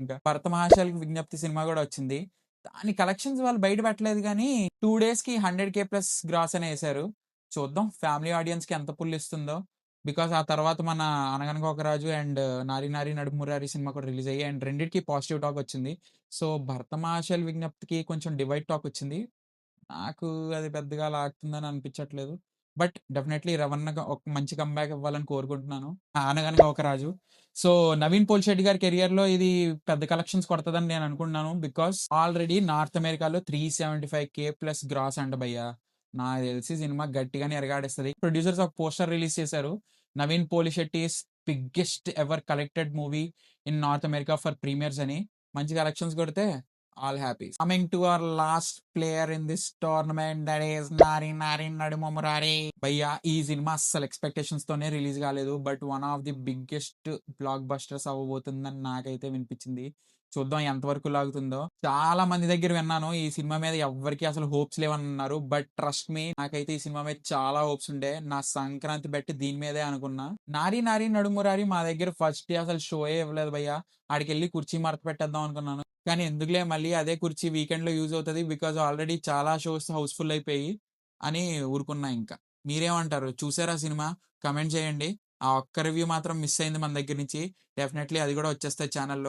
ఇంకా 'భరత మహాశైలకు విజ్ఞప్తి' సినిమా గూడా వచ్చింది. దాని కలెక్షన్స్ వాళ్ళు బయట పెట్టలేదు గానీ 2 డేస్‌కి 100,000 ప్లస్ గ్రాస్ అనే ఎసారు. చూద్దాం ఫ్యామిలీ ఆడియన్స్‌కి ఎంత పుల్లిస్తుందో. బికాజ్ ఆ తర్వాత మన 'అనగనగా ఒక రాజు' and 'Nari Nari Nadumurari' cinema కూడా రిలీజ్ అయ్యాయి. అండ్ రెండిటికి పాజిటివ్ టాక్ వచ్చింది. సో 'భరత మహాశైల విజ్ఞప్తికి' కొంచెం డివైడ్ టాక్ వచ్చింది. నాకు అది పెద్దగా లాగుతుందని అనిపించట్లేదు. బట్ డెఫినైట్‌లీ రవణగా ఒక మంచి కమ్‌బ్యాక్ ఇవ్వాలని కోరుకుంటున్నాను. 'అనగనగా ఒక రాజు.' సో 'నవీన్ పోలిశెట్టి' గారి కెరియర్‌లో ఇది పెద్ద కలెక్షన్స్ కొడతదని నేను అనుకుంటున్నాను. బికాజ్ ఆల్రెడీ నార్త్ అమెరికాలో 375,000 ప్లస్ గ్రాస్ అంట భయ్యా. నాకు తెలిసి సినిమా గట్టిగానే ఎరగాడేస్తది. ప్రొడ్యూసర్స్ ఒక పోస్టర్ రిలీజ్ చేశారు. 'Naveen Polishetty's biggest ever collected movie in North America for premieres' అని. మంచి కలెక్షన్స్ కొడితే all happy. Coming to our last player in this tournament that is 'Nari Nari నడుమ మురారి.' భయ్యా ఈ సినిమా అస్సలు ఎక్స్‌పెక్టేషన్స్ తోనే రిలీజ్ కాలేదు. But one of the biggest blockbusters అవ్వబోతుందని నాకైతే వినిపించింది. చూద్దాం ఎంతవరకు లాగుతుందో. చాలా మంది దగ్గర విన్నాను ఈ సినిమా మీద ఎవ్వరికీ అసలు హోప్స్ లేవనన్నారు. బట్ ట్రస్ట్ మీ నాకైతే ఈ సినిమా మీద చాలా హోప్స్ ఉండే. నా సంక్రాంతి బెట్ దీని మీదే అనుకున్నా. 'నారి నారి నడుమురారి' మా దగ్గర ఫస్ట్ డే అసలు షోయే ఇవ్వలేదు భయ్యా. ఆడికెళ్ళి కుర్చీ మడత పెట్టేద్దాం అనుకున్నాను. కానీ ఎందుకులే మళ్ళీ అదే కుర్చీ వీకెండ్‌లో యూజ్ అవుతది. బికాజ్ ఆల్రెడీ చాలా షోస్ హౌస్‌ఫుల్ అయిపోయి అని ఊరుకున్నా ఇంకా. మీరేమంటారు? చూసారా సినిమా? కామెంట్ చేయండి. ఆ ఒక్క రివ్యూ మాత్రం మిస్ అయింది మన దగ్గర నుంచి. డెఫినైట్‌లీ అది కూడా వచ్చేస్తది ఛానెల్‌లో.